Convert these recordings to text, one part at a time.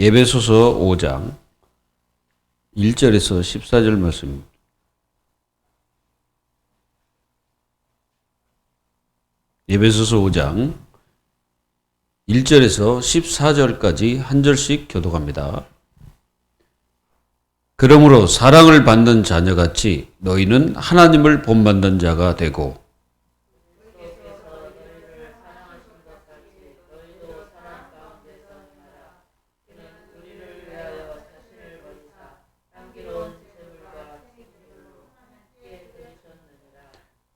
에베소서 5장 1절에서 14절 말씀입니다. 에베소서 5장 1절에서 14절까지 한 절씩 교독합니다. 그러므로 사랑을 받는 자녀같이 너희는 하나님을 본받는 자가 되고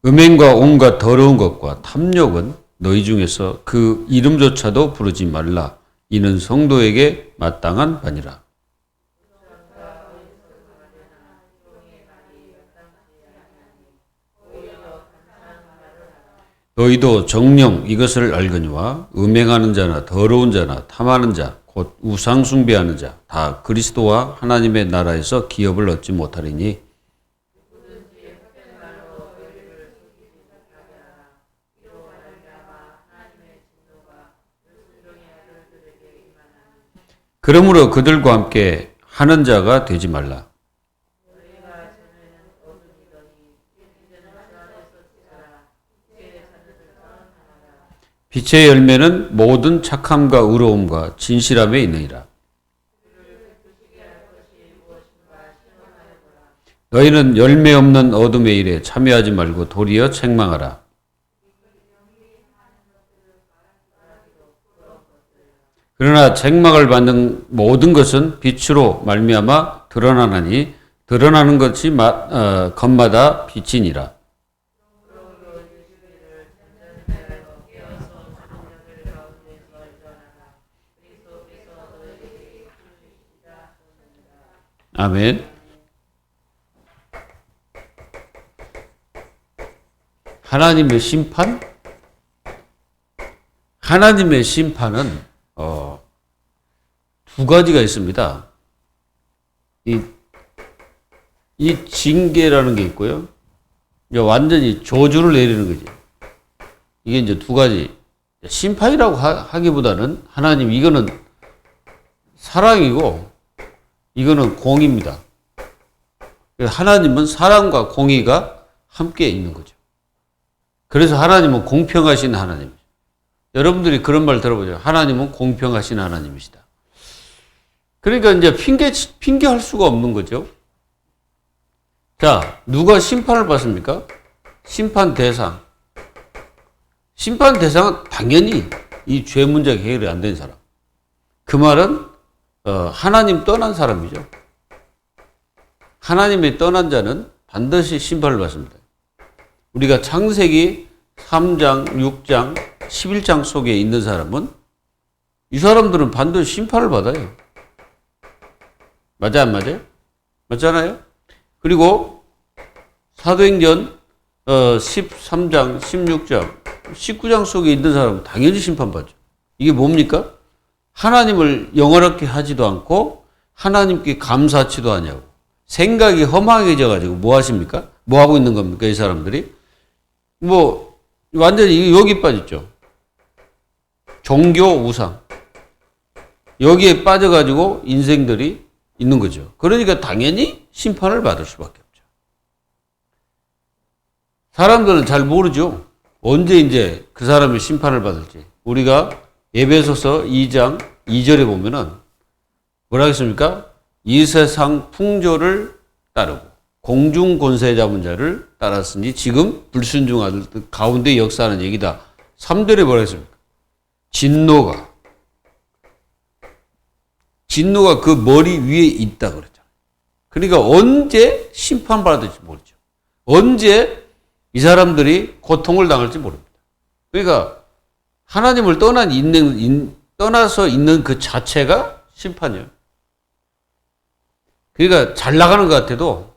음행과 온갖 더러운 것과 탐욕은 너희 중에서 그 이름조차도 부르지 말라. 이는 성도에게 마땅한 바니라. 너희도 정녕 이것을 알거니와 음행하는 자나 더러운 자나 탐하는 자, 곧 우상 숭배하는 자, 다 그리스도와 하나님의 나라에서 기업을 얻지 못하리니 그러므로 그들과 함께 하는 자가 되지 말라. 빛의 열매는 모든 착함과 의로움과 진실함에 있느니라. 너희는 열매 없는 어둠의 일에 참여하지 말고 도리어 책망하라. 그러나 책망을 받는 모든 것은 빛으로 말미암아 드러나나니 드러나는 것이 것마다 빛이니라. 아멘. 하나님의 심판? 하나님의 심판은 두 가지가 있습니다. 이 징계라는 게 있고요. 이제 완전히 저주를 내리는 거지. 이게 이제 두 가지. 심판이라고 하기보다는 하나님 이거는 사랑이고 이거는 공의입니다. 하나님은 사랑과 공의가 함께 있는 거죠. 그래서 하나님은 공평하신 하나님이죠. 여러분들이 그런 말 들어보죠. 하나님은 공평하신 하나님이시다. 그러니까 이제 핑계할 수가 없는 거죠. 자, 누가 심판을 받습니까? 심판 대상. 심판 대상은 당연히 이 죄 문제가 해결이 안 된 사람. 그 말은 하나님 떠난 사람이죠. 하나님의 떠난 자는 반드시 심판을 받습니다. 우리가 창세기 3장, 6장, 11장 속에 있는 사람은 이 사람들은 반드시 심판을 받아요. 맞아 안 맞아요? 맞잖아요? 그리고 사도행전 13장, 16장, 19장 속에 있는 사람은 당연히 심판받죠. 이게 뭡니까? 하나님을 영원하게 하지도 않고 하나님께 감사치도 않냐고. 생각이 험하게져 가지고 뭐 하십니까? 뭐 하고 있는 겁니까? 이 사람들이? 뭐 완전히 여기 빠졌죠. 종교 우상. 여기에 빠져가지고 인생들이 있는 거죠. 그러니까 당연히 심판을 받을 수밖에 없죠. 사람들은 잘 모르죠. 언제 이제 그 사람이 심판을 받을지. 우리가 에베소서 2장 2절에 보면은 뭐라 했습니까? 이 세상 풍조를 따르고 공중 권세 잡은 자를 따랐으니 지금 불순종하들 가운데 역사하는 얘기다. 3절에 뭐라 했습니까? 진노가 그 머리 위에 있다 그랬잖아요. 그러니까 언제 심판받을지 모르죠. 언제 이 사람들이 고통을 당할지 모릅니다. 그러니까 하나님을 떠나서 있는 그 자체가 심판이에요. 그러니까 잘 나가는 것 같아도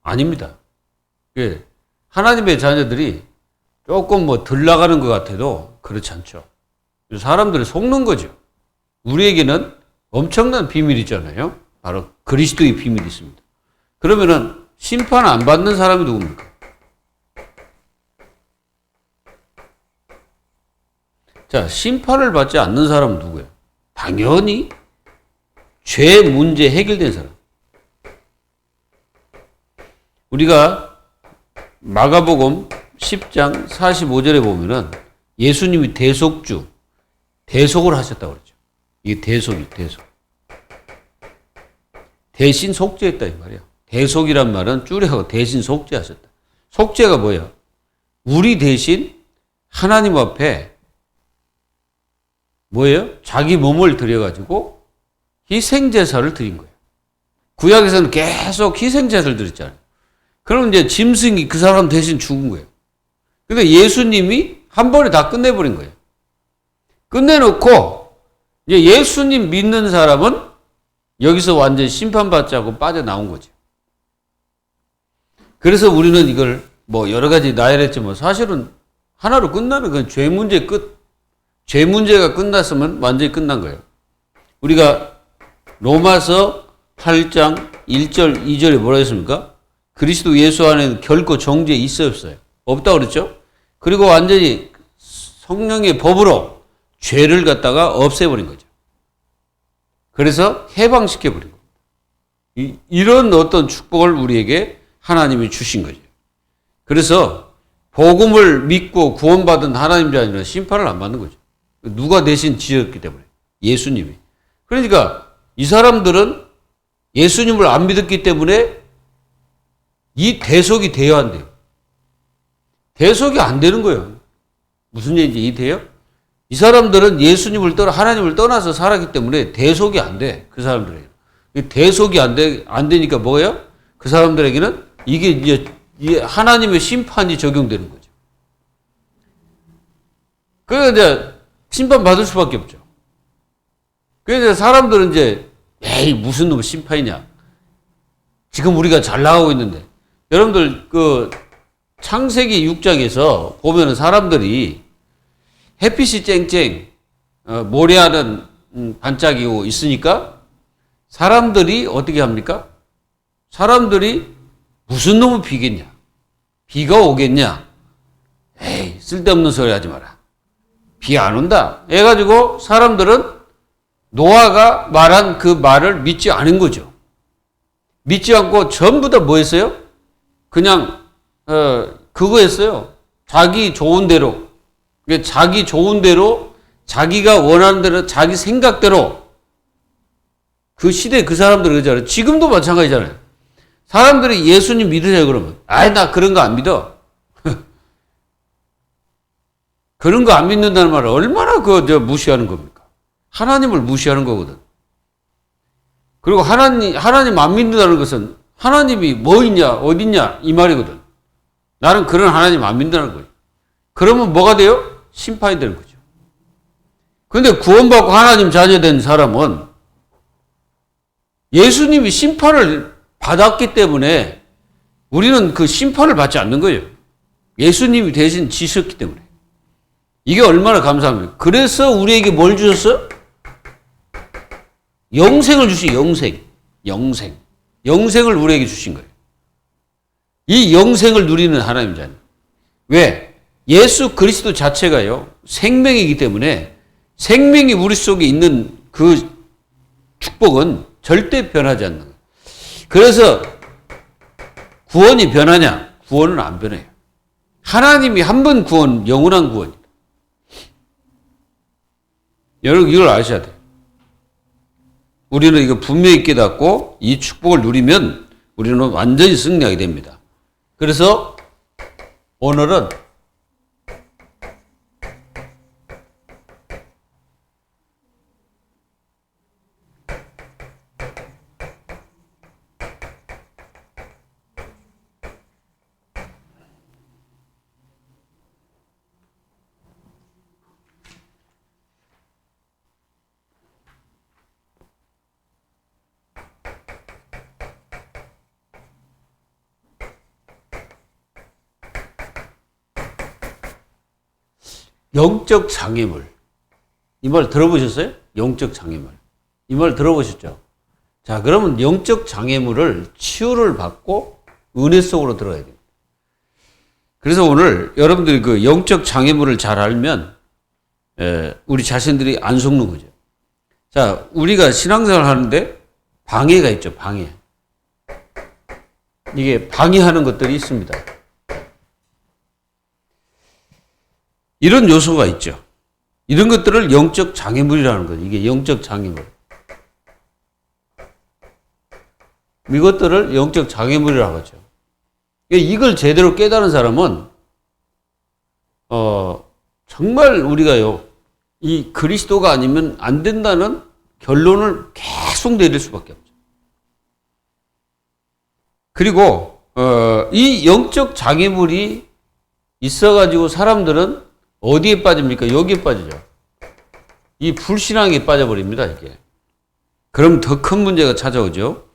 아닙니다. 하나님의 자녀들이 조금 덜 나가는 것 같아도 그렇지 않죠. 사람들을 속는 거죠. 우리에게는 엄청난 비밀이 있잖아요. 바로 그리스도의 비밀이 있습니다. 그러면은 심판 안 받는 사람이 누굽니까? 자, 심판을 받지 않는 사람은 누구예요? 당연히 죄 문제 해결된 사람. 우리가 마가복음 10장 45절에 보면은 예수님이 대속을 하셨다고 그러죠. 이게 대속. 대신 속죄했다 이 말이야. 대속이란 말은 줄여서 대신 속죄하셨다. 속죄가 뭐야? 우리 대신 하나님 앞에 뭐예요? 자기 몸을 들여가지고 희생제사를 드린 거예요. 구약에서는 계속 희생제사를 드렸잖아요. 그럼 이제 짐승이 그 사람 대신 죽은 거예요. 근데 예수님이 한 번에 다 끝내버린 거예요. 끝내놓고 이제 예수님 믿는 사람은 여기서 완전히 심판받지 않고 빠져나온 거죠. 그래서 우리는 이걸 뭐 여러 가지 나열했지만 사실은 하나로 끝나는 건 죄 문제 끝. 죄 문제가 끝났으면 완전히 끝난 거예요. 우리가 로마서 8장 1절 2절에 뭐라 했습니까? 그리스도 예수 안에는 결코 정죄 있어요, 없어요? 없다고 그랬죠? 그리고 완전히 성령의 법으로 죄를 갖다가 없애버린 거죠. 그래서 해방시켜버린 겁니다. 이런 어떤 축복을 우리에게 하나님이 주신 거죠. 그래서 복음을 믿고 구원받은 하나님 자녀는 심판을 안 받는 거죠. 누가 대신 지었기 때문에. 예수님이. 그러니까 이 사람들은 예수님을 안 믿었기 때문에 이 대속이 돼야 한대요. 대속이 안 되는 거예요. 무슨 얘기인지 이해돼요? 이 사람들은 예수님을 하나님을 떠나서 살았기 때문에 대속이 안 돼. 그 사람들에게. 대속이 안 되니까 뭐예요? 그 사람들에게는 이게 이제 하나님의 심판이 적용되는 거죠. 그래서 이제 심판 받을 수밖에 없죠. 그래서 사람들은 이제 에이 무슨 놈 심판이냐. 지금 우리가 잘 나가고 있는데 여러분들 그 창세기 6장에서 보면은 사람들이 햇빛이 쨍쨍 모래알은 반짝이고 있으니까 사람들이 어떻게 합니까? 사람들이 무슨 놈의 비겠냐? 비가 오겠냐? 에이 쓸데없는 소리 하지 마라. 비 안 온다. 해가지고 사람들은 노아가 말한 그 말을 믿지 않은 거죠. 믿지 않고 전부 다 뭐 했어요? 그냥 그거 했어요. 자기 좋은 대로. 자기 좋은 대로 자기가 원하는 대로 자기 생각대로 그 시대 그 사람들이 그러잖아요. 지금도 마찬가지잖아요. 사람들이 예수님 믿으세요 그러면 아이 나 그런 거 안 믿어. 그런 거 안 믿는다는 말은 얼마나 무시하는 겁니까? 하나님을 무시하는 거거든. 그리고 하나님 안 믿는다는 것은 하나님이 뭐 있냐 어디 있냐 이 말이거든. 나는 그런 하나님 안 믿는다는 거예요. 그러면 뭐가 돼요? 심판이 되는 거죠. 그런데 구원받고 하나님 자녀 된 사람은 예수님이 심판을 받았기 때문에 우리는 그 심판을 받지 않는 거예요. 예수님이 대신 지셨기 때문에. 이게 얼마나 감사합니까? 그래서 우리에게 뭘 주셨어요? 영생을 주신 영생을 우리에게 주신 거예요. 이 영생을 누리는 하나님 자녀. 왜? 예수 그리스도 자체가요, 생명이기 때문에 생명이 우리 속에 있는 그 축복은 절대 변하지 않는 거예요. 그래서 구원이 변하냐? 구원은 안 변해요. 하나님이 한 번 구원, 영원한 구원이다. 여러분 이걸 아셔야 돼요. 우리는 이거 분명히 깨닫고 이 축복을 누리면 우리는 완전히 승리하게 됩니다. 그래서 오늘은 영적 장애물. 이 말 들어보셨어요? 영적 장애물. 이 말 들어보셨죠? 자, 그러면 영적 장애물을 치유를 받고 은혜 속으로 들어가야 돼요. 그래서 오늘 여러분들이 그 영적 장애물을 잘 알면 우리 자신들이 안 속는 거죠. 자, 우리가 신앙생활 하는데 방해가 있죠, 방해. 이게 방해하는 것들이 있습니다. 이런 요소가 있죠. 이런 것들을 영적 장애물이라는 거죠. 이게 영적 장애물. 이것들을 영적 장애물이라고 하죠. 이걸 제대로 깨달은 사람은 정말 우리가요, 이 그리스도가 아니면 안 된다는 결론을 계속 내릴 수밖에 없죠. 그리고 이 영적 장애물이 있어가지고 사람들은 어디에 빠집니까? 여기에 빠지죠. 이 불신앙에 빠져버립니다, 이게. 그럼 더 큰 문제가 찾아오죠.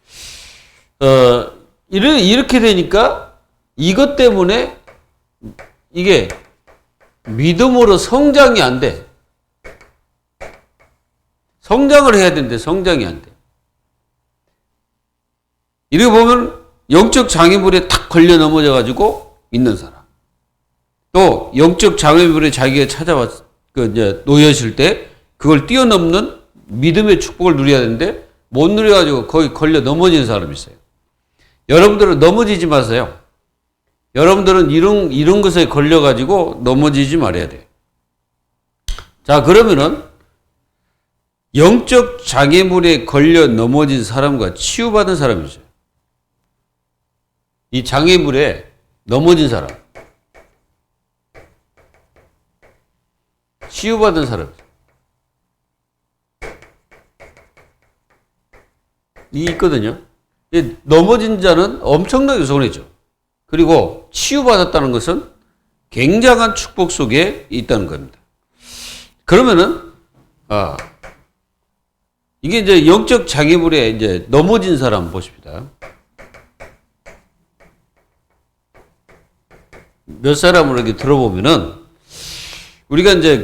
이렇게 되니까 이것 때문에 이게 믿음으로 성장이 안 돼. 성장을 해야 되는데 성장이 안 돼. 이렇게 보면 영적 장애물에 탁 걸려 넘어져 가지고 있는 사람. 또 영적 장애물에 자기가 찾아왔 이제 놓여질 때 그걸 뛰어넘는 믿음의 축복을 누려야 되는데 못 누려 가지고 거기 걸려 넘어지는 사람이 있어요. 여러분들은 넘어지지 마세요. 여러분들은 이런 것에 걸려 가지고 넘어지지 말아야 돼요. 자, 그러면은 영적 장애물에 걸려 넘어진 사람과 치유받은 사람이 있어요. 이 장애물에 넘어진 사람, 치유받은 사람, 이 있거든요. 넘어진 자는 엄청나게 손해죠. 그리고 치유받았다는 것은 굉장한 축복 속에 있다는 겁니다. 그러면은 이게 이제 영적 장애물에 이제 넘어진 사람 보십니다. 몇 사람을 이렇게 들어보면은 우리가 이제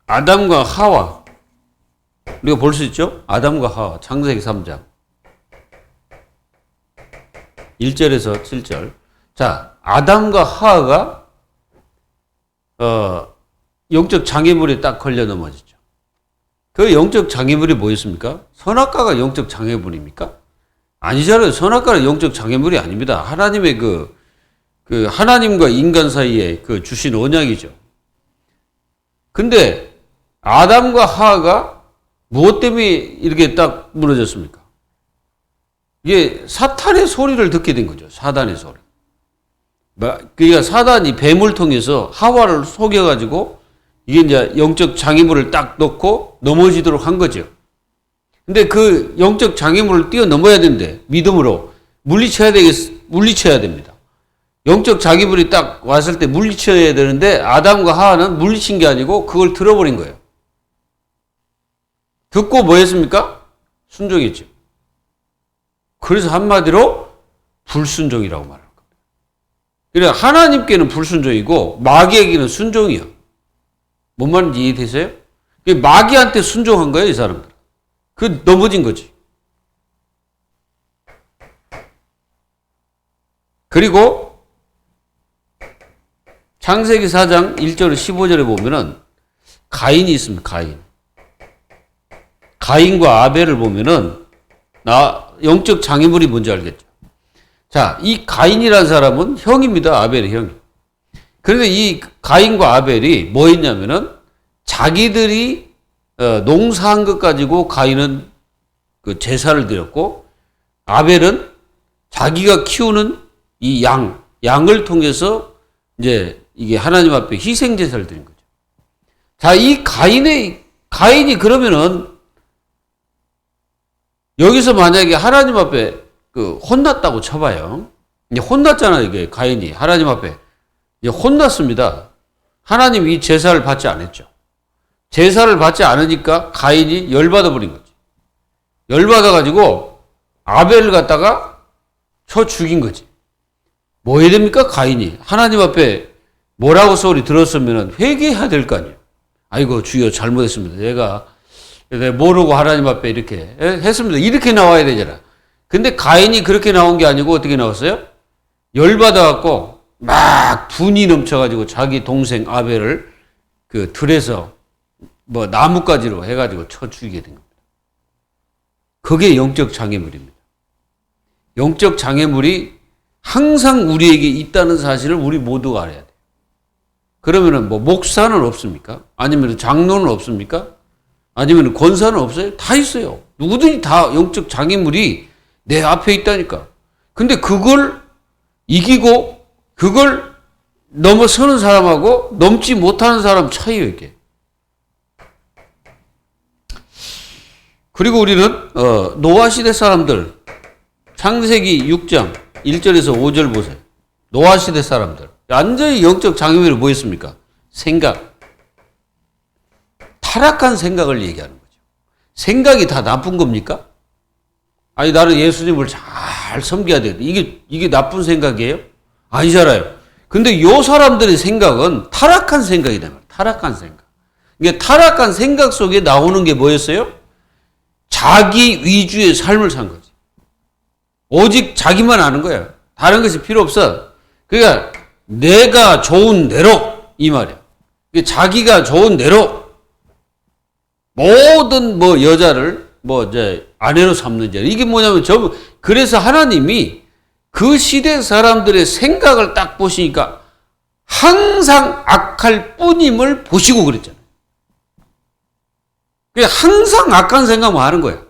아담과 하와 우리가 볼 수 있죠? 아담과 하와 창세기 3장 1절에서 7절. 자, 아담과 하와가 영적 장애물에 딱 걸려 넘어지죠. 그 영적 장애물이 뭐였습니까? 선악과가 영적 장애물입니까? 아니잖아요. 선악과는 영적 장애물이 아닙니다. 하나님의 하나님과 인간 사이에 주신 언약이죠. 근데 아담과 하와가 무엇 때문에 이렇게 딱 무너졌습니까? 이게 사탄의 소리를 듣게 된 거죠. 사단의 소리. 그러니까 사단이 뱀을 통해서 하와를 속여가지고 이게 이제 영적 장애물을 딱 넣고 넘어지도록 한 거죠. 근데 그 영적 장애물을 뛰어넘어야 되는데 믿음으로 물리쳐야 됩니다. 영적 장애물이 딱 왔을 때 물리쳐야 되는데 아담과 하와는 물리친 게 아니고 그걸 들어버린 거예요. 듣고 뭐 했습니까? 순종했죠. 그래서 한마디로 불순종이라고 말하는 겁니다. 그러니까 하나님께는 불순종이고 마귀에게는 순종이요. 뭔 말인지 이해되세요? 마귀한테 순종한 거예요, 이 사람들. 넘어진 거지. 그리고 창세기 4장 1절 15절에 보면은 가인이 있습니다. 가인과 아벨을 보면은 영적 장애물이 뭔지 알겠죠. 자, 이 가인이라는 사람은 형입니다. 아벨의 형이. 그런데 이 가인과 아벨이 뭐 했냐면은 자기들이 농사한 것 가지고 가인은 제사를 드렸고 아벨은 자기가 키우는 이 양을 통해서 이제 이게 하나님 앞에 희생 제사를 드린 거죠. 자, 이 가인이 그러면은 여기서 만약에 하나님 앞에 혼났다고 쳐봐요. 이제 혼났잖아요, 이게 가인이 하나님 앞에 이제 혼났습니다. 하나님 이 제사를 받지 않았죠. 제사를 받지 않으니까 가인이 열받아 버린 거지. 열받아 가지고 아벨을 갖다가 쳐 죽인 거지. 뭐 해야 됩니까? 가인이 하나님 앞에 뭐라고 소리 들었으면 회개해야 될 거 아니에요. 아이고 주여 잘못했습니다. 내가 모르고 하나님 앞에 이렇게 했습니다. 이렇게 나와야 되잖아. 근데 가인이 그렇게 나온 게 아니고 어떻게 나왔어요? 열받아 갖고 막 분이 넘쳐 가지고 자기 동생 아벨을 들에서 뭐 나뭇가지로 해가지고 쳐 죽이게 된 겁니다. 그게 영적 장애물입니다. 영적 장애물이 항상 우리에게 있다는 사실을 우리 모두가 알아야 돼요. 그러면은 뭐 목사는 없습니까? 아니면 장로는 없습니까? 아니면 권사는 없어요? 다 있어요. 누구든지 다 영적 장애물이 내 앞에 있다니까. 근데 그걸 이기고 그걸 넘어서는 사람하고 넘지 못하는 사람 차이예요, 이게. 그리고 우리는 노아 시대 사람들, 창세기 6장 1절에서 5절 보세요. 노아 시대 사람들 완전히 영적 장애물이 뭐였습니까? 생각, 타락한 생각을 얘기하는 거죠. 생각이 다 나쁜 겁니까? 아니 나는 예수님을 잘 섬겨야 돼. 이게 나쁜 생각이에요? 아니잖아요. 근데 요 사람들의 생각은 타락한 생각이다. 타락한 생각. 이게 타락한 생각 속에 나오는 게 뭐였어요? 자기 위주의 삶을 산 거지. 오직 자기만 아는 거야. 다른 것이 필요 없어. 그러니까 내가 좋은 대로 이 말이야. 자기가 좋은 대로 모든 뭐 여자를 뭐 이제 아내로 삼는 자. 이게 뭐냐면 그래서 하나님이 그 시대 사람들의 생각을 딱 보시니까 항상 악할 뿐임을 보시고 그랬잖아요. 항상 악한 생각만 하는 거야.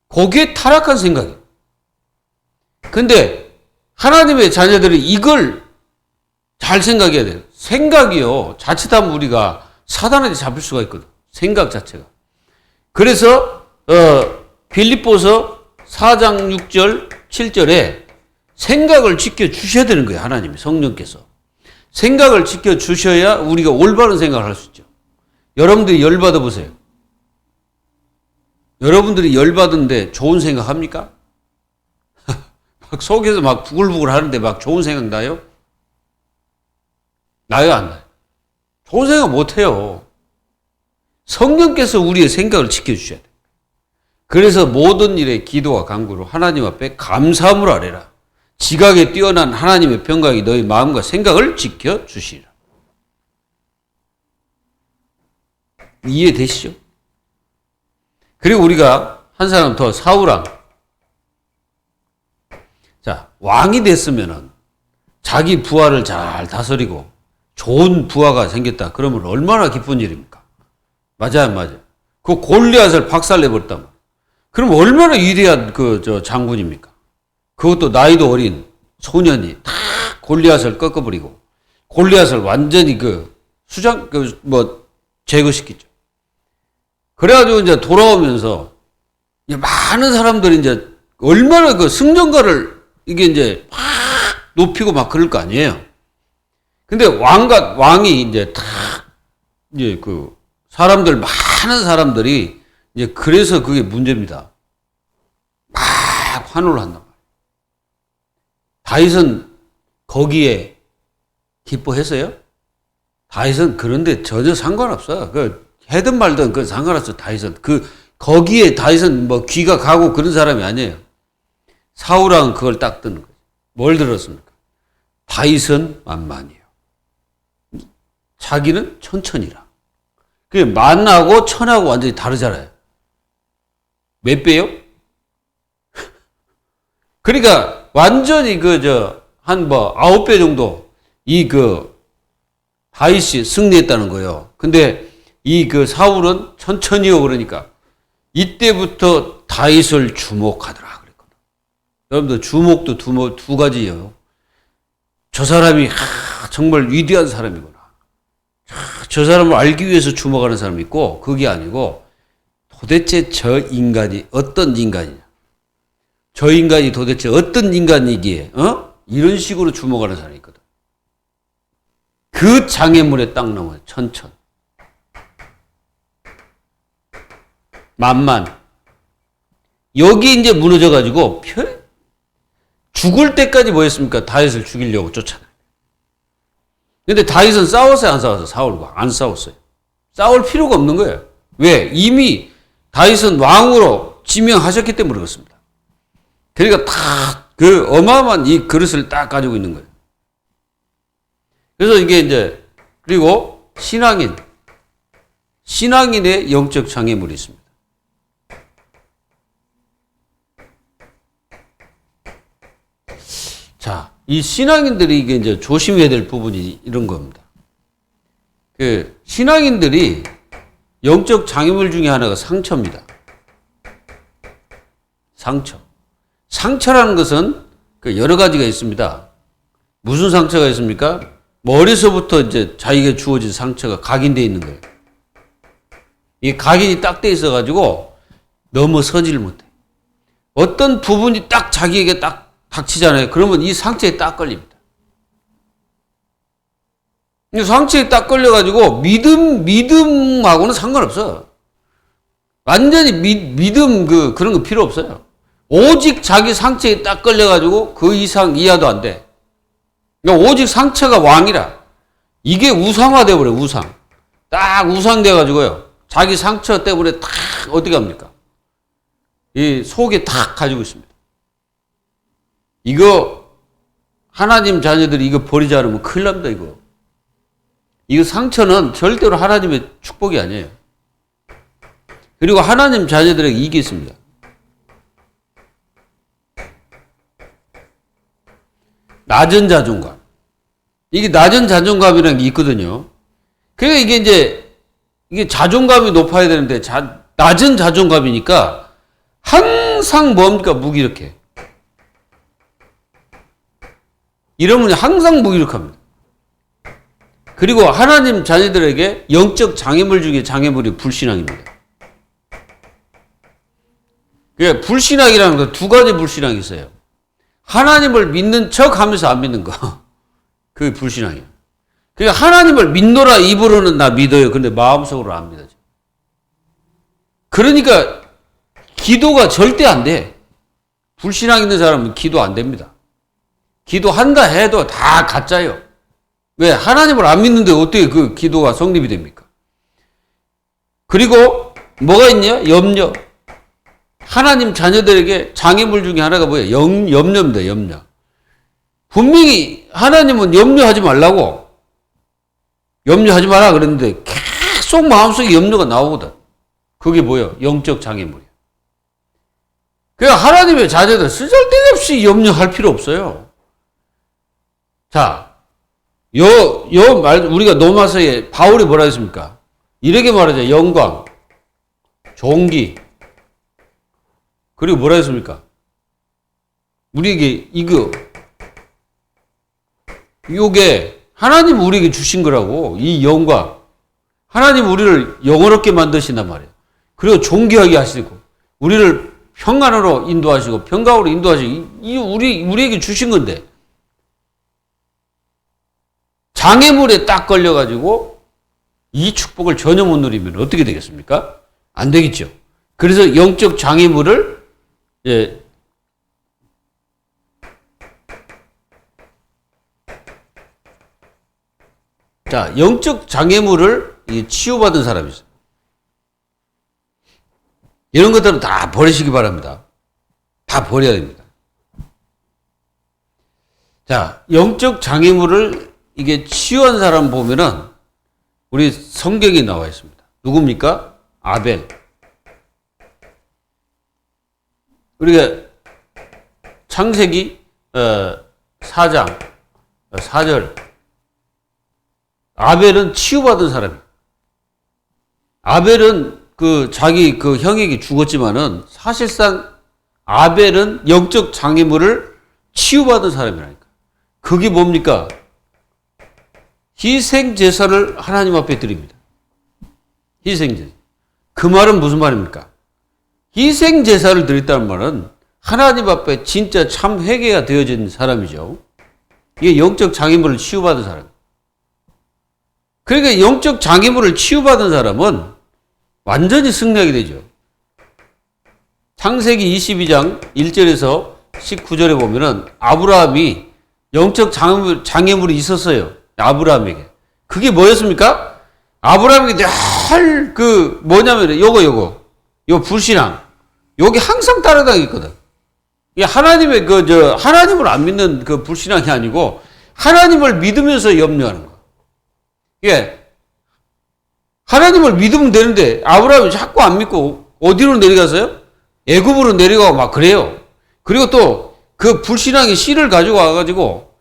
그게 타락한 생각이에요. 근데 하나님의 자녀들이 이걸 잘 생각해야 돼요. 생각이요. 자칫하면 우리가 사단한테 잡힐 수가 있거든. 생각 자체가. 그래서 빌립보서 4장 6절 7절에 생각을 지켜주셔야 되는 거예요. 하나님이 성령께서. 생각을 지켜주셔야 우리가 올바른 생각을 할 수 있죠. 여러분들이 열받아 보세요. 여러분들이 열받은데 좋은 생각 합니까? 막 속에서 막 부글부글 하는데 막 좋은 생각 나요? 나요, 안 나요? 좋은 생각 못 해요. 성령께서 우리의 생각을 지켜주셔야 돼요. 그래서 모든 일에 기도와 간구로 하나님 앞에 감사함을 아뢰라. 지각에 뛰어난 하나님의 평강이 너희 마음과 생각을 지켜주시리라. 이해되시죠? 그리고 우리가 한 사람 더 사울왕. 자, 왕이 됐으면은 자기 부하를 잘 다스리고 좋은 부하가 생겼다. 그러면 얼마나 기쁜 일입니까? 맞아요, 맞아요. 그 골리앗을 박살내버렸단 말이에요. 그럼 얼마나 위대한 장군입니까? 그것도 나이도 어린 소년이 다 골리앗을 꺾어버리고 골리앗을 완전히 제거시키죠. 그래가지고 이제 돌아오면서 많은 사람들이 이제 얼마나 그 승전가를 이게 이제 막 높이고 막 그럴 거 아니에요. 근데 왕이 이제 이제 많은 사람들이 이제 그래서 그게 문제입니다. 막 환호를 한단 말이에요. 다윗은 거기에 기뻐했어요? 다윗은 그런데 전혀 상관없어. 해든 말든 그건 상관없어. 다윗은 거기에 다윗은 뭐 귀가 가고 그런 사람이 아니에요. 사울왕은 그걸 딱 듣는 거죠. 뭘 들었습니까? 다윗은 만만이에요. 자기는 천천이라. 그게 만하고 천하고 완전히 다르잖아요. 몇 배요? 그러니까 완전히 한 9배 정도 다윗이 승리했다는 거예요. 근데 사울은 천천히요. 그러니까 이때부터 다윗을 주목하더라 그랬거든. 여러분들 주목도 두 가지예요. 저 사람이 정말 위대한 사람이구나. 저 사람을 알기 위해서 주목하는 사람이 있고 그게 아니고 도대체 저 인간이 어떤 인간이냐. 저 인간이 도대체 어떤 인간이기에 이런 식으로 주목하는 사람이 있거든. 그 장애물에 딱 넘어요. 천천. 만만. 여기 이제 무너져가지고 죽을 때까지 뭐 했습니까? 다윗을 죽이려고 쫓아나요. 근데 다윗은 싸웠어요? 안 싸웠어요? 사울과 안 싸웠어요. 싸울 필요가 없는 거예요. 왜? 이미 다윗은 왕으로 지명하셨기 때문에 그렇습니다. 그러니까 다 어마어마한 이 그릇을 딱 가지고 있는 거예요. 그래서 이게 이제 그리고 신앙인 신앙인의 영적 장애물이 있습니다. 자, 이 신앙인들이 이게 이제 조심해야 될 부분이 이런 겁니다. 그 신앙인들이 영적 장애물 중에 하나가 상처입니다. 상처. 상처라는 것은 그 여러 가지가 있습니다. 무슨 상처가 있습니까? 머리서부터 이제 자기가 주어진 상처가 각인되어 있는 거예요. 이 각인이 딱 돼 있어가지고 넘어서지를 못해. 어떤 부분이 딱 자기에게 딱 닥치잖아요. 그러면 이 상처에 딱 걸립니다. 이 상처에 딱 걸려가지고 믿음하고는 상관없어. 완전히 믿음 그런 거 필요 없어요. 오직 자기 상처에 딱 걸려가지고 그 이상 이하도 안 돼. 그러니까 오직 상처가 왕이라. 이게 우상화돼 버려, 우상. 딱 우상돼가지고요. 자기 상처 때문에 탁 어떻게 합니까? 이 속에 탁 가지고 있습니다. 이거 하나님 자녀들이 이거 버리지 않으면 큰일 납니다, 이거. 이거 상처는 절대로 하나님의 축복이 아니에요. 그리고 하나님 자녀들에게 이게 있습니다. 낮은 자존감. 이게 낮은 자존감이라는 게 있거든요. 그러니까 이게 자존감이 높아야 되는데, 낮은 자존감이니까 항상 뭡니까? 무기력해. 이러면 항상 무기력합니다. 그리고 하나님 자녀들에게 영적 장애물 중에 장애물이 불신앙입니다. 그러니까 불신앙이라는 건 두 가지 불신앙이 있어요. 하나님을 믿는 척 하면서 안 믿는 거. 그게 불신앙이에요. 그러니까 하나님을 믿노라 입으로는 나 믿어요. 근데 마음속으로 안 믿어져. 그러니까 기도가 절대 안 돼. 불신앙 있는 사람은 기도 안 됩니다. 기도한다 해도 다 가짜예요. 왜? 하나님을 안 믿는데 어떻게 그 기도가 성립이 됩니까? 그리고 뭐가 있냐? 염려. 하나님 자녀들에게 장애물 중에 하나가 뭐예요? 염려입니다. 염려. 분명히 하나님은 염려하지 말라고, 염려하지 마라 그랬는데 계속 마음속에 염려가 나오거든. 그게 뭐예요? 영적 장애물이에요. 그러니까 하나님의 자녀들 쓸데없이 염려할 필요 없어요. 자, 우리가 로마서에 바울이 뭐라 했습니까? 이렇게 말하죠. 영광, 존귀, 그리고 뭐라 했습니까? 우리에게 요게 하나님 우리에게 주신 거라고. 이 영광. 하나님 우리를 영원롭게 만드신단 말이에요. 그리고 존귀하게 하시고, 우리를 평안으로 인도하시고, 평강으로 인도하시고, 우리에게 주신 건데, 장애물에 딱 걸려가지고, 이 축복을 전혀 못 누리면 어떻게 되겠습니까? 안 되겠죠. 그래서 영적 장애물을, 자, 영적 장애물을 치유받은 사람이 있어요. 이런 것들은 다 버리시기 바랍니다. 다 버려야 됩니다. 자, 영적 장애물을 이게 치유한 사람 보면은 우리 성경에 나와 있습니다. 누굽니까? 아벨. 우리가 창세기 4장 4절, 아벨은 치유받은 사람이에요. 아벨은 자기 형에게 죽었지만은 사실상 아벨은 영적 장애물을 치유받은 사람이라니까. 그게 뭡니까? 희생 제사를 하나님 앞에 드립니다. 희생 제사. 그 말은 무슨 말입니까? 희생 제사를 드렸다는 말은 하나님 앞에 진짜 참 회개가 되어진 사람이죠. 이게 영적 장애물을 치유받은 사람. 그러니까 영적 장애물을 치유받은 사람은 완전히 승리하게 되죠. 창세기 22장 1절에서 19절에 보면은 아브라함이 영적 장애물이 있었어요. 아브라함에게. 그게 뭐였습니까? 아브라함에게 늘 뭐냐면 요거 불신앙. 요게 항상 따라다니거든. 이게 하나님의 하나님을 안 믿는 그 불신앙이 아니고 하나님을 믿으면서 염려하는 거. 예. 하나님을 믿으면 되는데 아브라함이 자꾸 안 믿고 어디로 내려가서요? 애굽으로 내려가고 막 그래요. 그리고 또 그 불신앙의 씨를 가지고 와가지고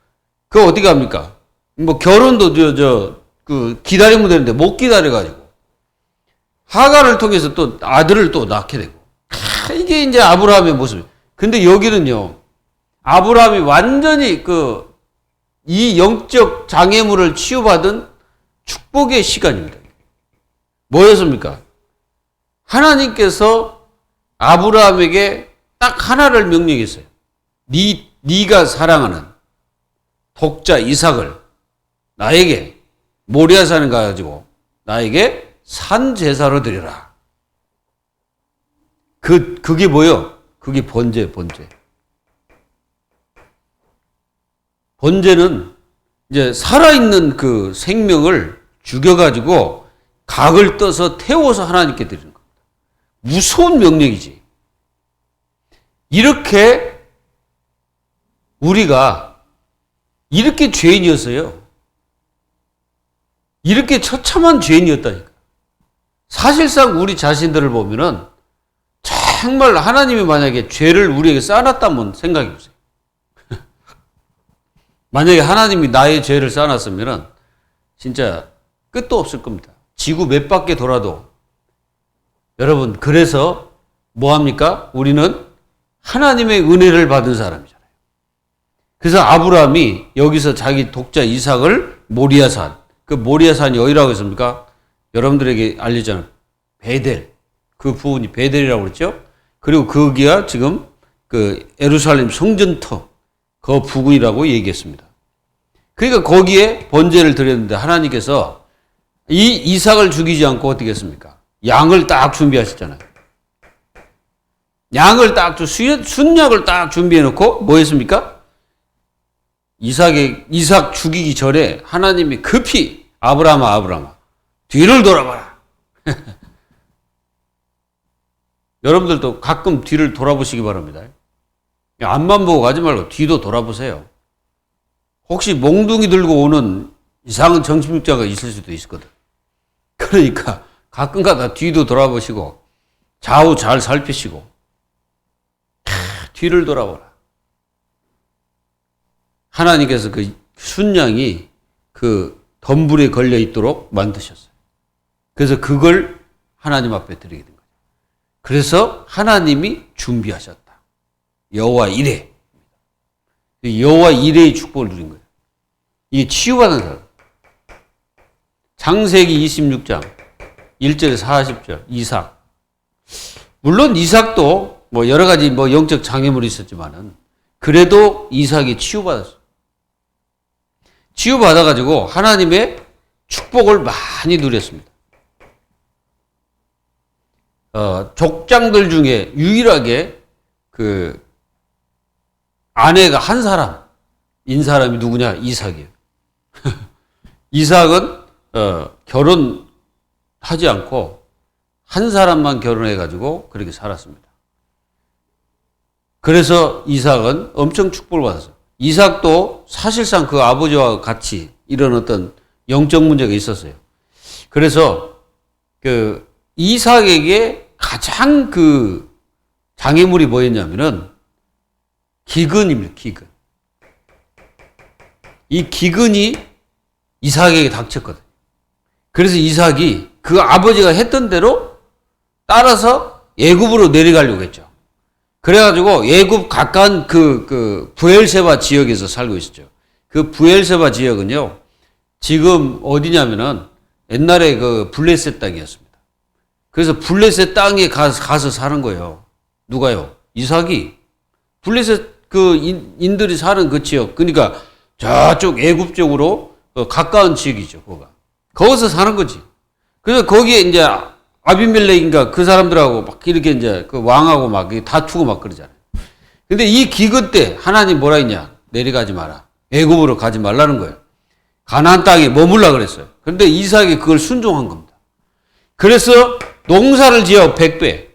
그 어디 갑니까? 뭐 결혼도 그 기다리면 되는데 못 기다려가지고 하갈을 통해서 또 아들을 또 낳게 되고 이게 이제 아브라함의 모습이에요. 근데 여기는요 아브라함이 완전히 이 영적 장애물을 치유받은 축복의 시간입니다. 뭐였습니까? 하나님께서 아브라함에게 딱 하나를 명령했어요. 네가 사랑하는 독자 이삭을 나에게 모리아산에 가가지고 나에게 산 제사로 드려라. 그게 뭐요? 그게 번제. 번제는 이제 살아있는 그 생명을 죽여가지고 각을 떠서 태워서 하나님께 드리는 겁니다. 무서운 명령이지. 이렇게 우리가 이렇게 죄인이었어요. 이렇게 처참한 죄인이었다니까. 사실상 우리 자신들을 보면은 정말 하나님이 만약에 죄를 우리에게 쌓아놨다면 생각해 보세요. 만약에 하나님이 나의 죄를 쌓아놨으면은 진짜 끝도 없을 겁니다. 지구 몇 바퀴 돌아도. 여러분, 그래서 뭐합니까? 우리는 하나님의 은혜를 받은 사람이잖아요. 그래서 아브라함이 여기서 자기 독자 이삭을 모리아산, 그 모리아산이 어디라고 했습니까? 여러분들에게 알려잖아요. 베델. 그 부분이 베델이라고 그랬죠? 그리고 거기가 지금 그 예루살렘 성전터, 그 부근이라고 얘기했습니다. 그러니까 거기에 번제를 드렸는데 하나님께서 이 이삭을 죽이지 않고 어떻게 했습니까? 양을 딱 준비하셨잖아요. 양을 딱, 순약을 딱 준비해 놓고 뭐 했습니까? 이삭 죽이기 전에 하나님이 급히 아브라함아 뒤를 돌아봐라. 여러분들도 가끔 뒤를 돌아보시기 바랍니다. 앞만 보고 가지 말고 뒤도 돌아보세요. 혹시 몽둥이 들고 오는 이상한 정신병자가 있을 수도 있거든. 그러니까 가끔가다 뒤도 돌아보시고 좌우 잘 살피시고 뒤를 돌아보라. 하나님께서 그 순양이 그 덤불에 걸려 있도록 만드셨어요. 그래서 그걸 하나님 앞에 드리게 된 거예요. 그래서 하나님이 준비하셨다. 여호와 이레. 여호와 이레의 축복을 누린 거예요. 이게 치유받은 사람. 창세기 26장 1절에서 40절 이삭. 물론 이삭도 뭐 여러 가지 뭐 영적 장애물이 있었지만은 그래도 이삭이 치유받았어요. 치유받아가지고 하나님의 축복을 많이 누렸습니다. 족장들 중에 유일하게 그 아내가 한 사람인 사람이 누구냐? 이삭이에요. 이삭은 결혼하지 않고 한 사람만 결혼해가지고 그렇게 살았습니다. 그래서 이삭은 엄청 축복을 받았어요. 이삭도 사실상 그 아버지와 같이 이런 어떤 영적 문제가 있었어요. 그래서 그 이삭에게 가장 그 장애물이 뭐였냐면은 기근입니다. 기근. 이 기근이 이삭에게 닥쳤거든요. 그래서 이삭이 그 아버지가 했던 대로 따라서 애굽으로 내려가려고 했죠. 그래가지고 애굽 가까운 그 부엘세바 지역에서 살고 있었죠. 그 부엘세바 지역은요, 지금 어디냐면은 옛날에 그 블레셋 땅이었습니다. 그래서 블레셋 땅에 가서 사는 거예요. 누가요? 이삭이. 블레셋 그 인들이 사는 그 지역. 그러니까 저쪽 애굽 쪽으로 가까운 지역이죠. 거기서 사는 거지. 그래서 거기에 이제 아비멜렉인가 그 사람들하고 막 이렇게 이제 그 왕하고 막 다투고 막 그러잖아요. 근데 이 기근 때 하나님 뭐라 했냐? 내려가지 마라. 애굽으로 가지 말라는 거예요. 가나안 땅에 머물라 그랬어요. 그런데 이삭이 그걸 순종한 겁니다. 그래서 농사를 지어 100배.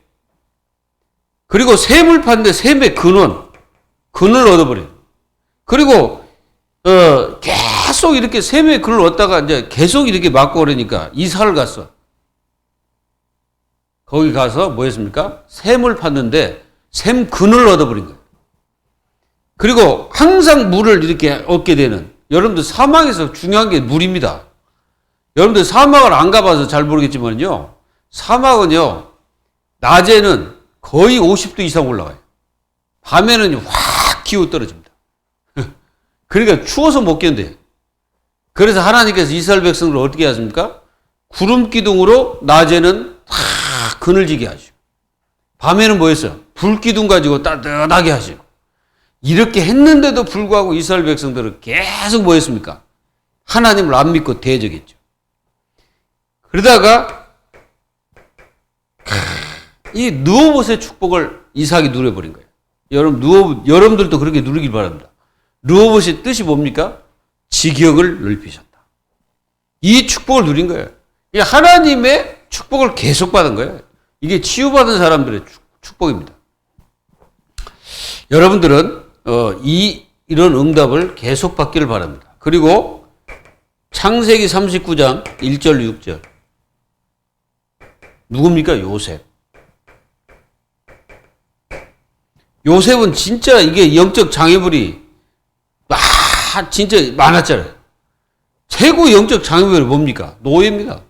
그리고 셈을 팠는데 셈의 근을 얻어버려요. 그리고 계속 이렇게 셈의 근을 얻다가 이제 계속 이렇게 맞고 그러니까 이사를 갔어. 거기 가서 뭐 했습니까? 샘을 팠는데 샘근을 얻어버린 거예요. 그리고 항상 물을 이렇게 얻게 되는, 여러분들 사막에서 중요한 게 물입니다. 여러분들 사막을 안 가봐서 잘 모르겠지만요. 사막은요, 낮에는 거의 50도 이상 올라가요. 밤에는 확 기후 떨어집니다. 그러니까 추워서 못 견뎌요. 그래서 하나님께서 이스라엘 백성을 어떻게 하십니까? 구름 기둥으로 낮에는 다 그늘지게 하시고, 밤에는 뭐 했어요? 불 기둥 가지고 따뜻하게 하시고, 이렇게 했는데도 불구하고 이스라엘 백성들은 계속 뭐 했습니까? 하나님을 안 믿고 대적했죠. 그러다가 이 르호봇의 축복을 이삭이 누려버린 거예요. 여러분들도 그렇게 누리길 바랍니다. 르호봇의 뜻이 뭡니까? 지경을 넓히셨다. 이 축복을 누린 거예요. 이 하나님의 축복을 계속 받은 거예요. 이게 치유받은 사람들의 축복입니다. 여러분들은 이런 응답을 계속 받기를 바랍니다. 그리고 창세기 39장 1절 6절 누굽니까? 요셉. 요셉은 진짜 이게 영적 장애물이 진짜 많았잖아요. 최고 영적 장애물이 뭡니까? 노예입니다.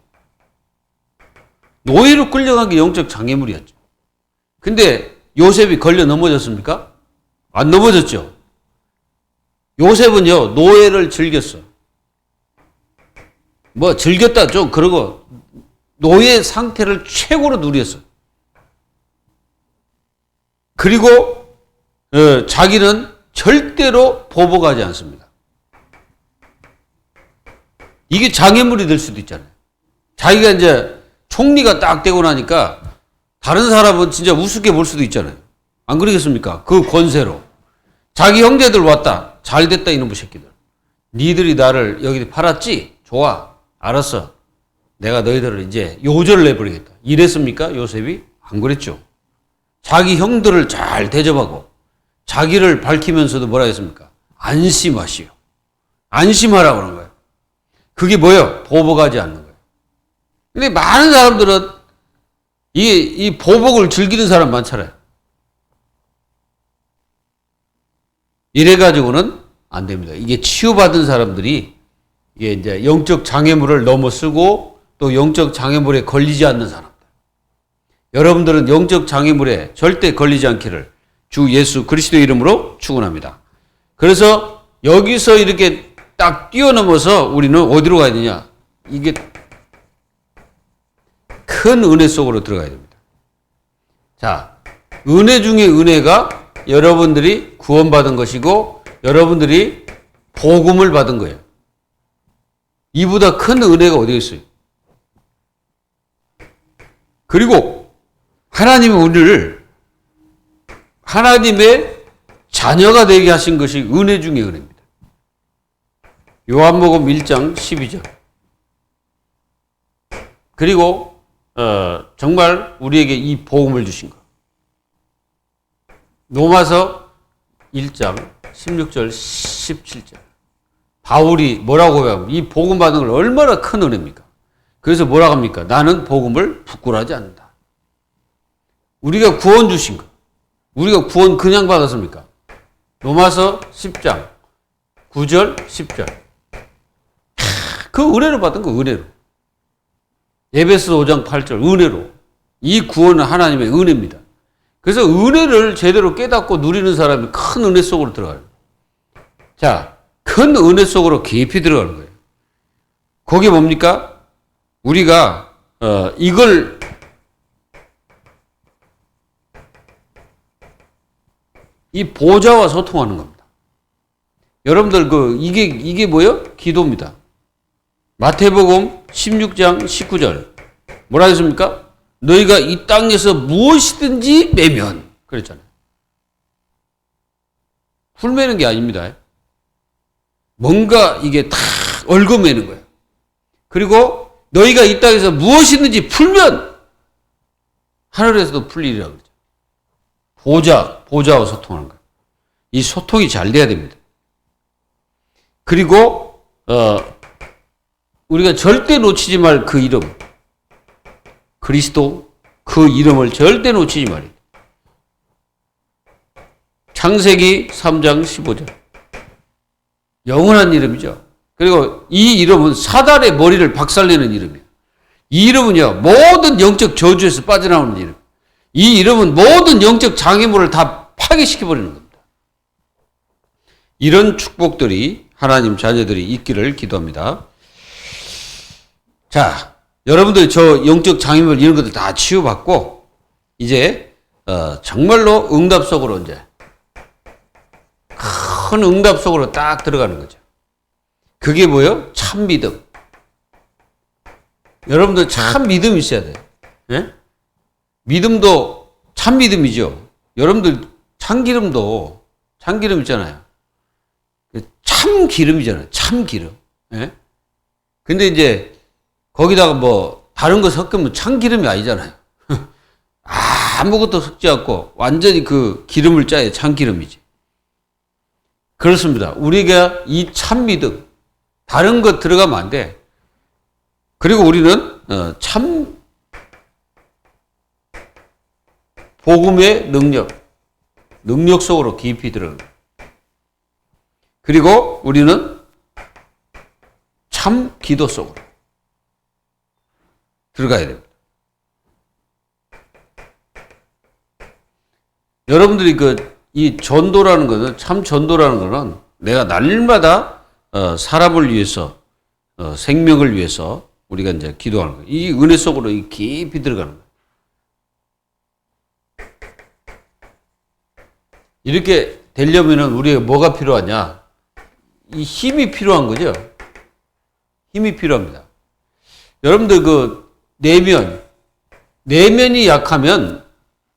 노예로 끌려간 게 영적 장애물이었죠. 근데 요셉이 걸려 넘어졌습니까? 안 넘어졌죠. 요셉은요, 노예를 즐겼어. 뭐 즐겼다 좀 그러고 노예 상태를 최고로 누렸어. 그리고 자기는 절대로 보복하지 않습니다. 이게 장애물이 될 수도 있잖아요. 자기가 이제 총리가 딱 되고 나니까 다른 사람은 진짜 우습게 볼 수도 있잖아요. 안 그러겠습니까? 그 권세로. 자기 형제들 왔다. 잘 됐다 이놈의 새끼들. 니들이 나를 여기 팔았지? 좋아. 알았어. 내가 너희들을 이제 요절을 내버리겠다. 이랬습니까? 요셉이? 안 그랬죠. 자기 형들을 잘 대접하고 자기를 밝히면서도 뭐라 했습니까? 안심하시오. 안심하라고 하는 거예요. 그게 뭐예요? 보복하지 않는 거예요. 근데 많은 사람들은 이 보복을 즐기는 사람 많잖아요. 이래가지고는 안 됩니다. 이게 치유받은 사람들이 이게 이제 영적 장애물을 넘어서고 또 영적 장애물에 걸리지 않는 사람들. 여러분들은 영적 장애물에 절대 걸리지 않기를 주 예수 그리스도의 이름으로 축원합니다. 그래서 여기서 이렇게 딱 뛰어넘어서 우리는 어디로 가야 되냐? 이게 큰 은혜 속으로 들어가야 됩니다. 자, 은혜 중에 은혜가 여러분들이 구원받은 것이고 여러분들이 복음을 받은 거예요. 이보다 큰 은혜가 어디 있어요? 그리고 하나님은 우리를 하나님의 자녀가 되게 하신 것이 은혜 중에 은혜입니다. 요한복음 1장 12절. 그리고 정말 우리에게 이 복음을 주신 것. 로마서 1장 16절 17절. 바울이 뭐라고 해요? 이 복음 받은 걸 얼마나 큰 은혜입니까? 그래서 뭐라고 합니까? 나는 복음을 부끄러워하지 않는다. 우리가 구원 주신 것. 우리가 구원 그냥 받았습니까? 로마서 10장 9절 10절. 그 은혜로 받은 거 은혜로. 에베소 5장 8절 은혜로. 이 구원은 하나님의 은혜입니다. 그래서 은혜를 제대로 깨닫고 누리는 사람이 큰 은혜 속으로 들어가요. 자, 큰 은혜 속으로 깊이 들어가는 거예요. 거기 뭡니까? 우리가 이걸 이 보좌와 소통하는 겁니다. 여러분들 이게 뭐예요? 기도입니다. 마태복음 16장 19절 뭐라 했습니까? 너희가 이 땅에서 무엇이든지 매면 그랬잖아요. 훌매는 게 아닙니다. 뭔가 이게 다 얽어매는 거예요. 그리고 너희가 이 땅에서 무엇이든지 풀면 하늘에서도 풀리리라 그러죠. 보좌와 소통하는 거예요. 이 소통이 잘 돼야 됩니다. 그리고 우리가 절대 놓치지 말 그 이름 그리스도 그 이름을 절대 놓치지 말아야 돼. 창세기 3장 15절. 영원한 이름이죠. 그리고 이 이름은 사단의 머리를 박살내는 이름이에요. 이 이름은요, 모든 영적 저주에서 빠져나오는 이름. 이 이름은 모든 영적 장애물을 다 파괴시켜버리는 겁니다. 이런 축복들이 하나님 자녀들이 있기를 기도합니다. 자, 여러분들 저 영적 장애물 이런 것들 다 치유받고 이제 정말로 응답 속으로 이제 큰 응답 속으로 딱 들어가는 거죠. 그게 뭐예요? 참 믿음. 여러분들 참 믿음이 있어야 돼요. 예? 믿음도 참 믿음이죠. 여러분들 참기름도 참기름 있잖아요. 참 기름이잖아요. 참 기름. 예? 근데 이제 거기다가 뭐 다른 거 섞으면 참기름이 아니잖아요. 아무것도 섞지 않고 완전히 그 기름을 짜야 참기름이지. 그렇습니다. 우리가 이 참믿음, 다른 것 들어가면 안 돼. 그리고 우리는 참 복음의 능력 속으로 깊이 들어가는 거예요. 그리고 우리는 참 기도 속으로 들어가야 됩니다. 여러분들이 이 전도라는 것은, 참 전도라는 것은 내가 날마다 사람을 위해서, 생명을 위해서 우리가 이제 기도하는 거예요. 이 은혜 속으로 깊이 들어가는 거예요. 이렇게 되려면은 우리가 뭐가 필요하냐? 이 힘이 필요한 거죠. 힘이 필요합니다. 여러분들 내면이 약하면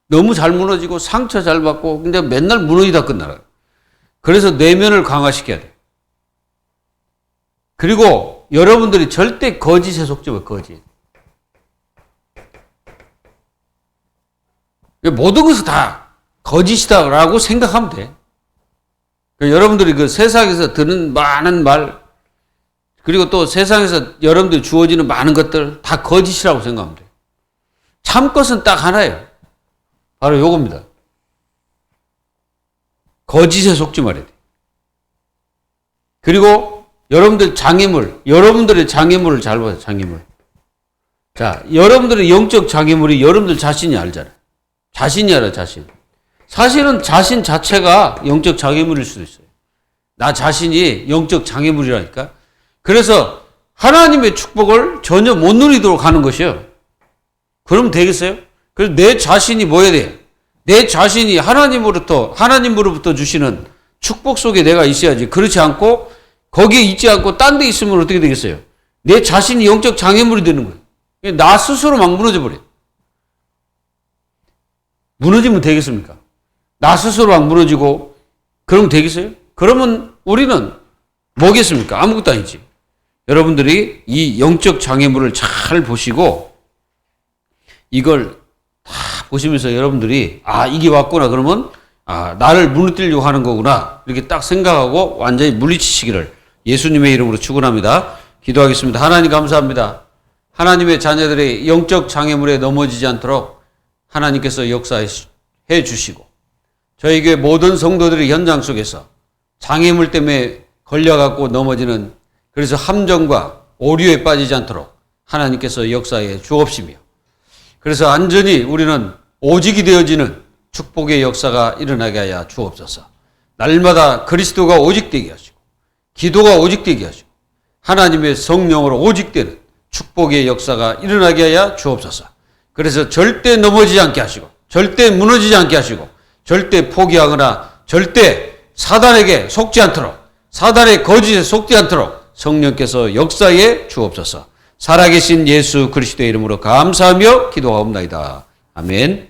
너무 잘 무너지고 상처 잘 받고 근데 맨날 무너지다 끝나요. 그래서 내면을 강화시켜야 돼요. 그리고 여러분들이 절대 거짓에 속지 마세요. 거짓. 모든 것을 다 거짓이다라고 생각하면 돼. 여러분들이 그 세상에서 듣는 많은 말, 그리고 또 세상에서 여러분들이 주어지는 많은 것들 다 거짓이라고 생각하면 돼. 참 것은 딱 하나예요. 바로 요겁니다. 거짓에 속지 말아야 돼. 그리고 여러분들의 장애물을 잘 봐요, 장애물. 자, 여러분들의 영적 장애물이 여러분들 자신이 알잖아요. 자신이 알아, 자신. 사실은 자신 자체가 영적 장애물일 수도 있어요. 나 자신이 영적 장애물이라니까. 그래서 하나님의 축복을 전혀 못 누리도록 하는 것이에요. 그러면 되겠어요? 그래서 내 자신이 뭐여야 돼요? 내 자신이 하나님으로부터 주시는 축복 속에 내가 있어야지. 그렇지 않고 거기에 있지 않고 딴 데 있으면 어떻게 되겠어요? 내 자신이 영적 장애물이 되는 거예요. 나 스스로 막 무너져 버려요. 무너지면 되겠습니까? 나 스스로 막 무너지고 그러면 되겠어요? 그러면 우리는 뭐겠습니까? 아무것도 아니지. 여러분들이 이 영적 장애물을 잘 보시고 이걸 다 보시면서 여러분들이 이게 왔구나 그러면 나를 무너뜨리려고 하는 거구나 이렇게 딱 생각하고 완전히 물리치시기를 예수님의 이름으로 축원합니다. 기도하겠습니다. 하나님 감사합니다. 하나님의 자녀들의 영적 장애물에 넘어지지 않도록 하나님께서 역사해 주시고 저희 교회 모든 성도들의 현장 속에서 장애물 때문에 걸려갖고 넘어지는 그래서 함정과 오류에 빠지지 않도록 하나님께서 역사해 주옵시며 그래서 안전히 우리는 오직이 되어지는 축복의 역사가 일어나게 하여 주옵소서. 날마다 그리스도가 오직되게 하시고 기도가 오직되게 하시고 하나님의 성령으로 오직되는 축복의 역사가 일어나게 하여 주옵소서. 그래서 절대 넘어지지 않게 하시고 절대 무너지지 않게 하시고 절대 포기하거나 절대 사단에게 속지 않도록 사단의 거짓에 속지 않도록 성령께서 역사해 주옵소서. 살아계신 예수 그리스도의 이름으로 감사하며 기도하옵나이다. 아멘.